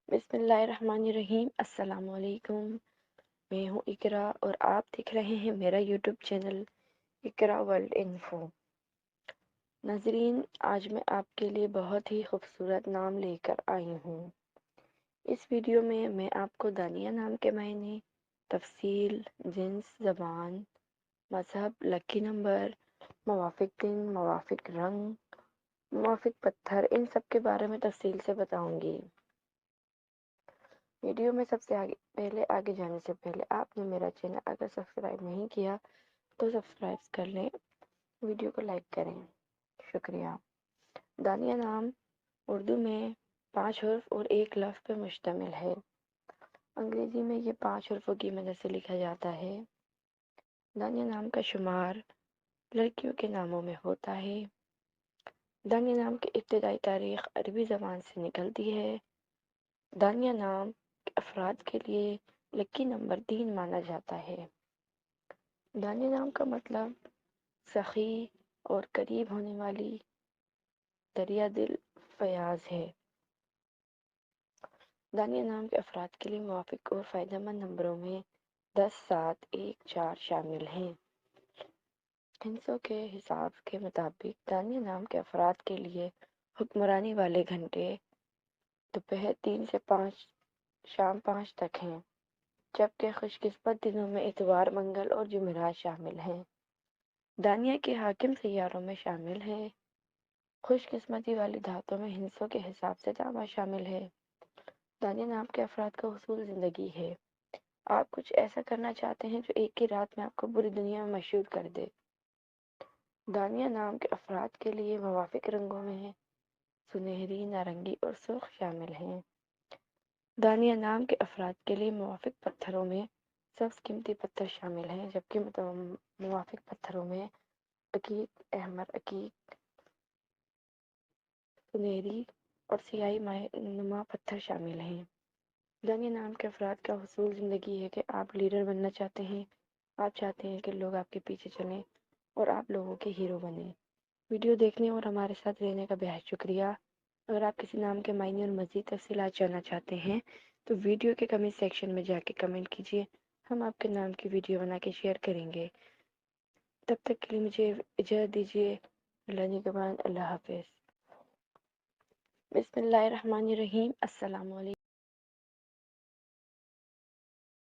بسم اللہ الرحمن الرحیم۔ السلام علیکم، میں ہوں اقرا اور آپ دیکھ رہے ہیں میرا یوٹیوب چینل اقرا ورلڈ انفو۔ ناظرین، آج میں آپ کے لیے بہت ہی خوبصورت نام لے کر آئی ہوں۔ اس ویڈیو میں آپ کو دانیہ نام کے معنی، تفصیل، جنس، زبان، مذہب، لکی نمبر، موافق دن، موافق رنگ، موافق پتھر، ان سب کے بارے میں تفصیل سے بتاؤں گی۔ ویڈیو میں سب سے آگے جانے سے پہلے آپ نے میرا چینل اگر سبسکرائب نہیں کیا تو سبسکرائب کر لیں، ویڈیو کو لائک کریں، شکریہ۔ دانیہ نام اردو میں 5 حرف اور ایک لفظ پر مشتمل ہے۔ انگریزی میں یہ 5 حرفوں کی مدد سے لکھا جاتا ہے۔ دانیہ نام کا شمار لڑکیوں کے ناموں میں ہوتا ہے۔ دانیہ نام کی ابتدائی تاریخ عربی زبان سے نکلتی ہے۔ دانیہ نام افراد کے لیے لکی نمبر 3 مانا جاتا ہے۔ دانیہ نام کا مطلب سخی اور قریب ہونے والی، دریا دل، فیاض ہے۔ دانیہ نام کے افراد کے لیے موافق اور فائدہ مند نمبروں میں 10، 7، 1، 4 شامل ہیں۔ ہندسوں کے حساب کے مطابق دانیہ نام کے افراد کے لیے حکمرانی والے گھنٹے دوپہر 3 سے 5 شام 5 تک ہیں، جبکہ خوش قسمت دنوں میں اتوار، منگل اور جمعرات شامل ہیں۔ دانیہ کے حاکم سیاروں میں شامل ہیں۔ خوش قسمتی والی دھاتوں میں ہندسوں کے حساب سے تانبا شامل ہے۔ دانیہ نام کے افراد کا اصول زندگی ہے۔ آپ کچھ ایسا کرنا چاہتے ہیں جو ایک ہی رات میں آپ کو پوری دنیا میں مشہور کر دے۔ دانیہ نام کے افراد کے لیے موافق رنگوں میں سنہری، نارنگی اور سرخ شامل ہیں۔ دانیہ نام کے افراد کے لیے موافق پتھروں میں سبز قیمتی پتھر شامل ہیں، جبکہ موافق پتھروں میں عقیق، احمر عقیق، سنہری اور سیاہی مائع نما پتھر شامل ہیں۔ دانیہ نام کے افراد کا حصول زندگی ہے کہ آپ لیڈر بننا چاہتے ہیں۔ آپ چاہتے ہیں کہ لوگ آپ کے پیچھے چلیں اور آپ لوگوں کے ہیرو بنیں۔ ویڈیو دیکھنے اور ہمارے ساتھ رہنے کا بہت شکریہ۔ اگر آپ کسی نام کے معنی اور مزید تفصیلات جاننا چاہتے ہیں تو ویڈیو کے کمنٹ سیکشن میں جا کے کمنٹ کیجیے، ہم آپ کے نام کی ویڈیو بنا کے شیئر کریں گے۔ تب تک کے لیے مجھے اجازت دیجیے۔ اللہ نگہبان، اللہ حافظ۔ بسم اللہ الرحمن الرحیم۔ السلام علیکم۔